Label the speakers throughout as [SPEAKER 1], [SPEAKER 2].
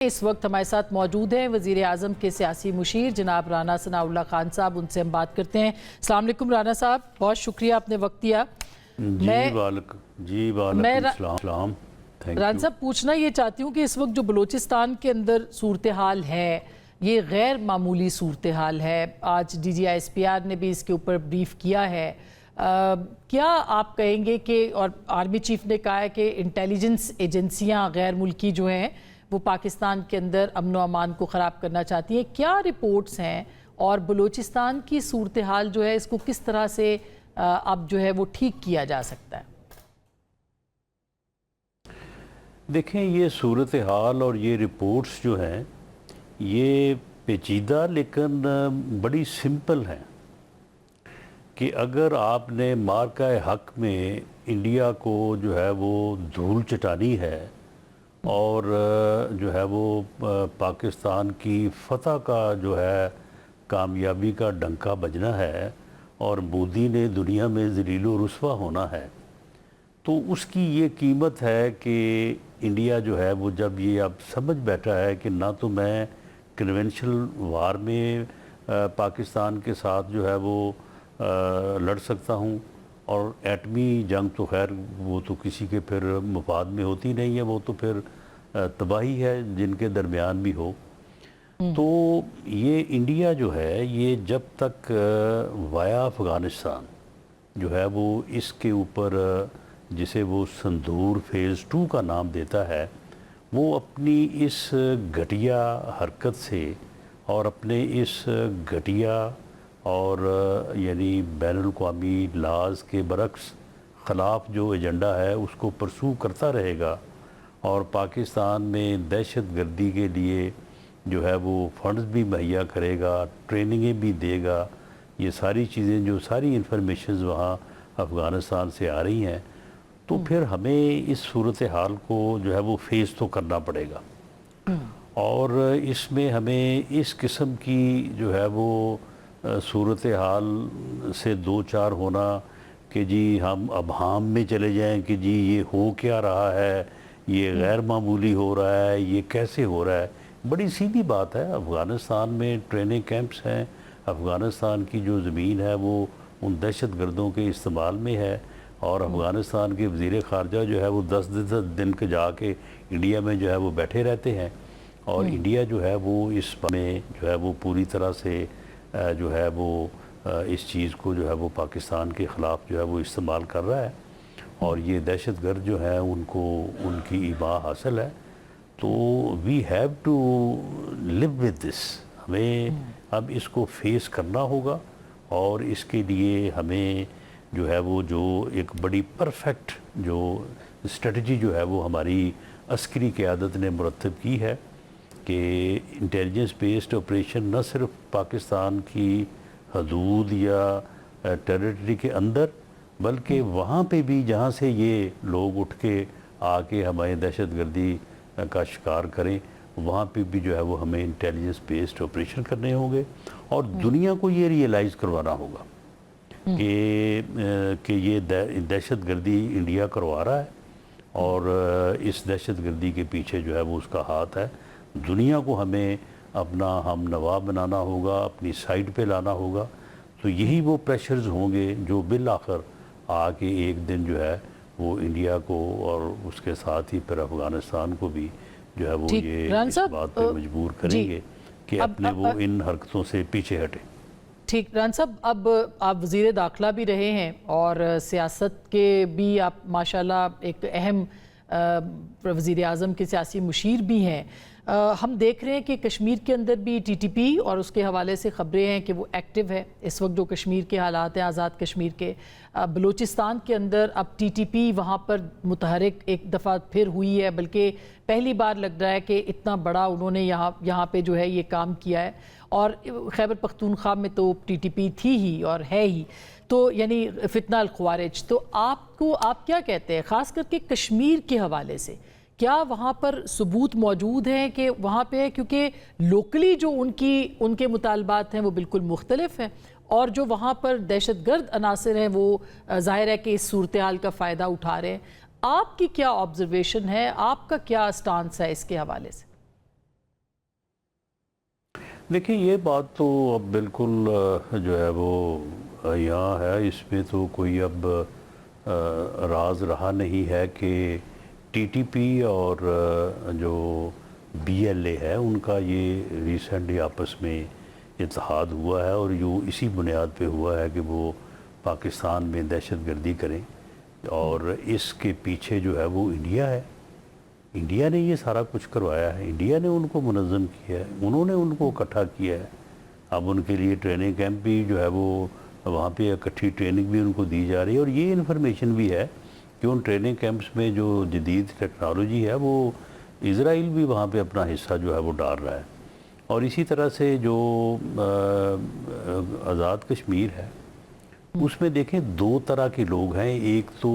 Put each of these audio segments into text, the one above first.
[SPEAKER 1] इस वक्त हमारे साथ मौजूद हैं वज़ीर आज़म के सियासी मुशीर जनाब राना सनाउल्लाह खान साहब। उनसे हम बात करते हैं। अस्सलाम वालेकुम राना साहब, बहुत शुक्रिया आपने वक्त दिया। राना साहब पूछना ये चाहती हूँ कि इस वक्त जो बलूचिस्तान के अंदर सूरत हाल है ये गैर मामूली सूरत हाल है। आज DGISPR ने भी इसके ऊपर ब्रीफ किया है। क्या आप कहेंगे कि, और आर्मी चीफ ने कहा है कि इंटेलिजेंस एजेंसियाँ गैर मुल्की जो हैं वो पाकिस्तान के अंदर अमन व अमान को ख़राब करना चाहती हैं, क्या रिपोर्ट्स हैं और बलूचिस्तान की सूरत हाल जो है इसको किस तरह से अब जो है वो ठीक किया जा सकता है?
[SPEAKER 2] देखें, ये सूरत हाल और ये रिपोर्ट्स जो हैं ये पेचीदा लेकिन बड़ी सिंपल हैं कि अगर आपने मार्का हक में इंडिया को जो है वो धूल चटानी है और जो है वो पाकिस्तान की फतह का जो है कामयाबी का डंका बजना है और मोदी ने दुनिया में ज़लील व रुस्वा होना है, तो उसकी ये कीमत है कि इंडिया जो है वो जब ये अब समझ बैठा है कि ना तो मैं कन्वेंशनल वार में पाकिस्तान के साथ जो है वो लड़ सकता हूँ, और एटमी जंग तो खैर वो तो किसी के फिर मुफाद में होती नहीं है, वो तो फिर तबाही है जिनके दरमियान भी हो। तो ये इंडिया जो है ये जब तक वाया अफ़गानिस्तान जो है वो इसके ऊपर जिसे वो संदूर फेज़ 2 का नाम देता है, वो अपनी इस घटिया हरकत से और अपने इस घटिया और यानी बैनुल-अक़वामी लाज़ के बरक्स ख़िलाफ़ जो एजेंडा है उसको परसू करता रहेगा और पाकिस्तान में दहशत गर्दी के लिए जो है वो फंड्स भी मुहैया करेगा, ट्रेनिंगें भी देगा। ये सारी चीज़ें जो सारी इंफॉर्मेशंस वहाँ अफ़गानिस्तान से आ रही हैं, तो फिर हमें इस सूरत हाल को जो है वो फेस तो करना पड़ेगा और इसमें हमें इस किस्म की जो है वो सूरत हाल से दो चार होना कि जी हम अबहाम में चले जाएं कि जी ये हो क्या रहा है, ये गैर मामूली हो रहा है, ये कैसे हो रहा है, बड़ी सीधी बात है। अफ़गानिस्तान में ट्रेनिंग कैंप्स हैं, अफ़गानिस्तान की जो ज़मीन है वो उन दहशत गर्दों के इस्तेमाल में है और अफ़गानिस्तान के वज़ीर ख़ारजा जो है वो 10 दिन के जाके इंडिया में जो है वो बैठे रहते हैं और इंडिया जो है वो इस में जो है वो पूरी तरह से जो है वो इस चीज़ को जो है वो पाकिस्तान के ख़िलाफ़ जो है वो इस्तेमाल कर रहा है और ये दहशतगर्द जो है उनको उनकी ईमा हासिल है। तो we have to live with this, हमें अब इसको फेस करना होगा और इसके लिए हमें जो है वो जो एक बड़ी परफेक्ट जो स्ट्रेटजी जो है वो हमारी अस्करी क़यादत ने मुरतब की है कि इंटेलिजेंस बेस्ड ऑपरेशन न सिर्फ पाकिस्तान की हदूद या टेरिटरी के अंदर बल्कि वहाँ पे भी जहाँ से ये लोग उठ के आके हमारे दहशतगर्दी का शिकार करें, वहाँ पे भी जो है वो हमें इंटेलिजेंस बेस्ड ऑपरेशन करने होंगे और दुनिया को ये रियलाइज़ करवाना होगा कि ये दहशतगर्दी इंडिया करवा रहा है और इस दहशतगर्दी के पीछे जो है वो उसका हाथ है। दुनिया को हमें अपना हम नवा बनाना होगा, अपनी साइड पे लाना होगा। तो यही वो प्रेशर्स होंगे जो बिल आखिर आके एक दिन जो है वो इंडिया को और उसके साथ ही फिर अफ़गानिस्तान को भी जो है वो ये इस बात पे मजबूर करेंगे कि अपने वो इन हरकतों से पीछे हटें।
[SPEAKER 1] ठीक राना साहब, अब आप वज़ीर दाखिला भी रहे हैं और सियासत के भी आप माशाल्लाह एक अहम वज़ीर आज़म के सियासी मुशीर भी हैं। हम देख रहे हैं कि कश्मीर के अंदर भी TTP और उसके हवाले से ख़बरें हैं कि वो एक्टिव है इस वक्त जो कश्मीर के हालात हैं, आज़ाद कश्मीर के। बलूचिस्तान के अंदर अब TTP वहाँ पर मुतहरिक एक दफ़ा फिर हुई है, बल्कि पहली बार लग रहा है कि इतना बड़ा उन्होंने यहाँ पे जो है ये काम किया है। और खैबर पख्तूनख्वा में तो TTP थी ही और है ही, तो यानी फितना अल ख़वारिज। तो आप क्या कहते हैं ख़ास करके कश्मीर के हवाले से, क्या वहाँ पर सबूत मौजूद हैं कि वहाँ पे है, क्योंकि लोकली जो उनके मुतालबात हैं वो बिल्कुल मुख्तलिफ हैं और जो वहाँ पर दहशतगर्द अनासर हैं वो ज़ाहिर है कि इस सूरत हाल का फ़ायदा उठा रहे हैं। आपकी क्या ऑब्जर्वेशन है, आपका क्या स्टांस है इसके हवाले से?
[SPEAKER 2] देखिए ये बात तो अब बिल्कुल जो है वो यहाँ है, इसमें तो कोई अब राज रहा नहीं है कि टीटीपी और जो बीएलए है उनका ये रिसेंटली आपस में इत्तेहाद हुआ है, और जो इसी बुनियाद पे हुआ है कि वो पाकिस्तान में दहशतगर्दी करें, और इसके पीछे जो है वो इंडिया है। इंडिया ने ये सारा कुछ करवाया है, इंडिया ने उनको मुनज़्ज़म किया है, उन्होंने उनको इकट्ठा किया है। अब उनके लिए ट्रेनिंग कैंप भी जो है वो वहाँ पे इकट्ठी ट्रेनिंग भी उनको दी जा रही है, और ये इन्फॉर्मेशन भी है कि उन ट्रेनिंग कैंप्स में जो जदीद टेक्नोलॉजी है वो इज़राइल भी वहाँ पे अपना हिस्सा जो है वो डाल रहा है। और इसी तरह से जो आज़ाद कश्मीर है उसमें देखें दो तरह के लोग हैं। एक तो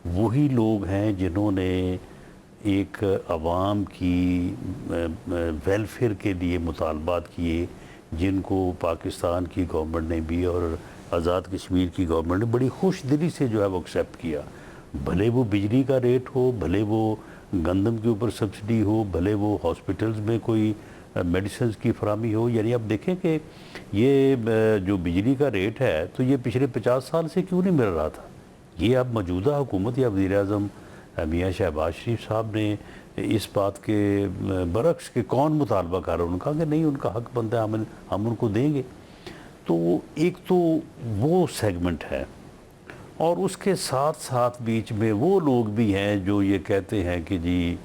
[SPEAKER 2] वही लोग हैं जिन्होंने एक अवाम की वेलफेयर के लिए मुतालबात किए, जिनको पाकिस्तान की गवर्नमेंट ने भी और आज़ाद कश्मीर की गवर्नमेंट ने बड़ी खुश दिली से जो है वो एक्सेप्ट किया। भले वो बिजली का रेट हो, भले वो गंदम के ऊपर सब्सिडी हो, भले वो हॉस्पिटल्स में कोई मेडिसिन की फरामी हो। यानी अब देखें कि ये जो बिजली का रेट है तो ये पिछले 50 साल से क्यों नहीं मिल रहा था। ये अब मौजूदा हुकूमत या वज़ीर-ए-आज़म मियाँ शहबाज शरीफ साहब ने इस बात के बरक्स के कौन मुतालबा कर रहा है उनका कि नहीं, उनका हक बनता है, हम उनको देंगे। तो एक तो वो सेगमेंट है, और उसके साथ साथ बीच में वो लोग भी हैं जो ये कहते हैं कि जी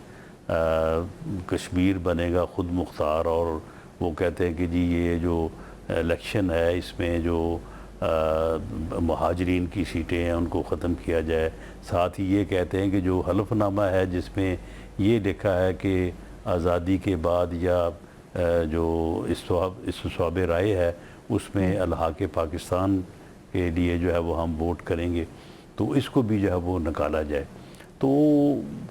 [SPEAKER 2] कश्मीर बनेगा ख़ुद मुख्तार, और वो कहते हैं कि जी ये जो इलेक्शन है इसमें जो महाजरीन की सीटें हैं उनको ख़त्म किया जाए। साथ ही ये कहते हैं कि जो हलफनामा है जिसमें ये लिखा है कि आज़ादी के बाद या जो इस्तिस्वाब राय है उसमें अलहाक़ पाकिस्तान के लिए जो है वो हम वोट करेंगे, तो इसको भी जो है वो निकाला जाए। तो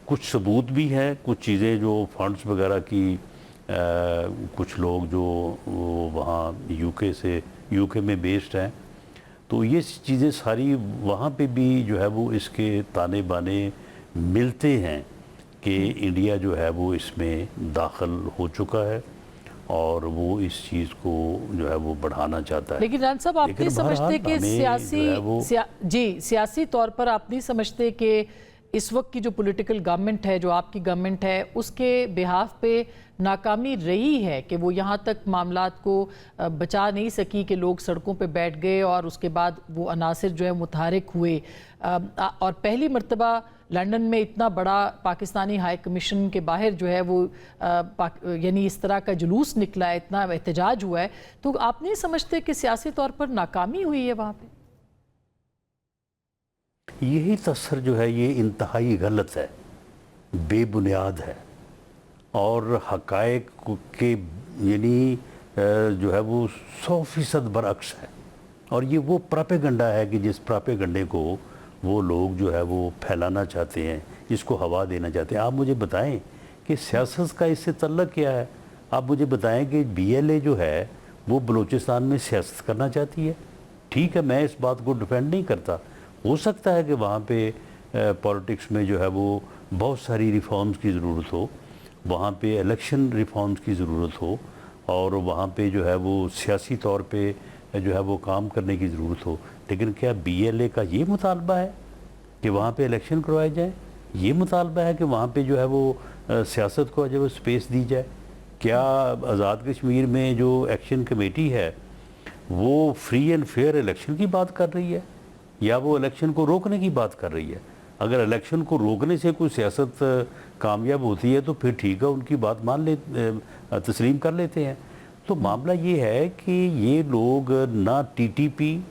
[SPEAKER 2] कुछ सबूत भी हैं, कुछ चीज़ें जो फंड्स वगैरह की कुछ लोग जो वहाँ यूके में बेस्ड हैं, तो ये चीज़ें सारी वहाँ पे भी जो है वो इसके ताने बाने मिलते हैं कि इंडिया जो है वो इसमें दाखिल हो चुका है और वो इस चीज़ को जो है वो बढ़ाना चाहता है।
[SPEAKER 1] लेकिन रान साहब, आप नहीं समझते कि सियासी तौर पर आप नहीं समझते कि इस वक्त की जो पॉलिटिकल गवर्नमेंट है, जो आपकी गवर्नमेंट है, उसके बिहाफ पे नाकामी रही है कि वो यहाँ तक मामलात को बचा नहीं सकी कि लोग सड़कों पे बैठ गए और उसके बाद वो अनासिर जो है मुतहरिक हुए। और पहली मर्तबा लंदन में इतना बड़ा पाकिस्तानी हाई कमीशन के बाहर जो है वो यानी इस तरह का जुलूस निकला है, इतना एहतजाज हुआ है, तो आप नहीं समझते कि सियासी तौर पर नाकामी हुई है वहाँ पे?
[SPEAKER 2] यही तसर जो है ये इंतहाई गलत है, बेबुनियाद है, और हक़ाइक़ के यानी जो है वो 100% बरअक्स है। और ये वो प्रोपेगेंडा है कि जिस प्रोपेगेंडे को वो लोग जो है वो फैलाना चाहते हैं, इसको हवा देना चाहते हैं। आप मुझे बताएं कि सियासत का इससे तल्लुक़ क्या है? आप मुझे बताएं कि बीएलए जो है वो बलूचिस्तान में सियासत करना चाहती है। ठीक है, मैं इस बात को डिफेंड नहीं करता। हो सकता है कि वहाँ पे पॉलिटिक्स में जो है वो बहुत सारी रिफॉर्म्स की ज़रूरत हो, वहाँ पे इलेक्शन रिफॉर्म्स की ज़रूरत हो, और वहाँ पे जो है वो सियासी तौर पे जो है वो काम करने की ज़रूरत हो। लेकिन क्या बीएलए का ये मुतालबा है कि वहाँ पे इलेक्शन करवाए जाए? ये मुतालबा है कि वहाँ पे जो है वो सियासत को जो स्पेस दी जाए? क्या आज़ाद कश्मीर में जो एक्शन कमेटी है वो फ्री एंड फेयर इलेक्शन की बात कर रही है, या वो इलेक्शन को रोकने की बात कर रही है? अगर इलेक्शन को रोकने से कोई सियासत कामयाब होती है तो फिर ठीक है, उनकी बात तस्लीम कर लेते हैं। तो मामला ये है कि ये लोग ना टीटीपी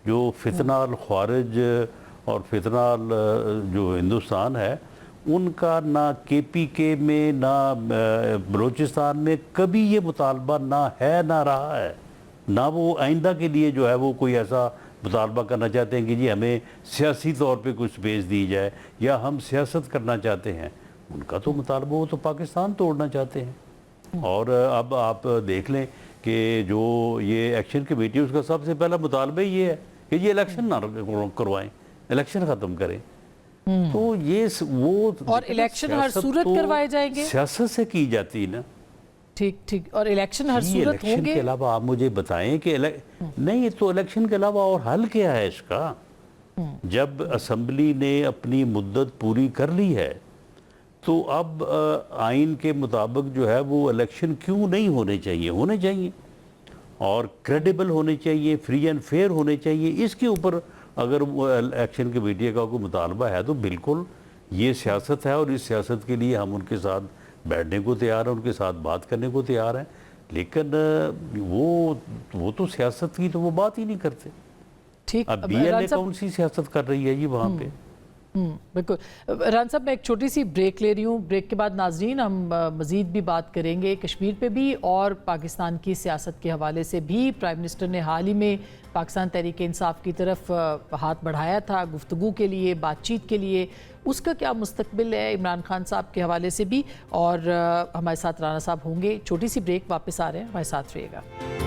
[SPEAKER 2] जो फितनाल ख़ारिज और फितनाल जो हिंदुस्तान है उनका, ना केपीके में, ना बलूचिस्तान में कभी ये मुतालबा ना है ना रहा है, ना वो आइंदा के लिए जो है वो कोई ऐसा मुतालबा करना चाहते हैं कि जी हमें सियासी तौर पे कुछ स्पेस दी जाए या हम सियासत करना चाहते हैं। उनका तो मुतालबा वो तो पाकिस्तान तोड़ना चाहते हैं। और अब आप देख लें कि जो ये एक्शन कमेटी उसका सबसे पहला मुतालबा ये है कि ये इलेक्शन ना करवाएं, इलेक्शन ख़त्म करें। तो ये वो
[SPEAKER 1] और इलेक्शन हर सूरत करवाए जाएंगे,
[SPEAKER 2] सियासत से की जाती है ना,
[SPEAKER 1] ٹھیک ٹھیک، اور الیکشن ہر
[SPEAKER 2] جی،
[SPEAKER 1] صورت
[SPEAKER 2] الیکشن
[SPEAKER 1] ہوں
[SPEAKER 2] کے
[SPEAKER 1] گے؟
[SPEAKER 2] علاوہ آپ مجھے بتائیں کہ نہیں تو الیکشن کے علاوہ اور حل کیا ہے اس کا؟ جب اسمبلی نے اپنی مدت پوری کر لی ہے تو اب آئین کے مطابق جو ہے وہ الیکشن کیوں نہیں ہونے چاہیے اور کریڈیبل ہونے چاہیے، فری اینڈ فیئر ہونے چاہیے. اس کے اوپر اگر وہ الیکشن کمیٹی کا کوئی مطالبہ ہے تو بالکل یہ سیاست ہے، اور اس سیاست کے لیے ہم ان کے ساتھ بیٹھنے کو تیار ہیں، ان کے ساتھ بات کرنے کو تیار ہیں. لیکن وہ تو سیاست کی تو وہ بات ہی نہیں کرتے.
[SPEAKER 1] ٹھیک.
[SPEAKER 2] اب بی ایل اے کون سی سیاست کر رہی ہے جی وہاں پہ؟
[SPEAKER 1] بالکل ران صاحب، میں ایک چھوٹی سی بریک لے رہی ہوں. بریک کے بعد ناظرین ہم مزید بھی بات کریں گے کشمیر پہ بھی اور پاکستان کی سیاست کے حوالے سے بھی. پرائم منسٹر نے حال ہی میں پاکستان تحریک انصاف کی طرف ہاتھ بڑھایا تھا گفتگو کے لیے، بات چیت کے لیے. اس کا کیا مستقبل ہے عمران خان صاحب کے حوالے سے بھی، اور ہمارے ساتھ رانا صاحب ہوں گے. چھوٹی سی بریک، واپس آ رہے ہیں، ہمارے ساتھ رہیے گا.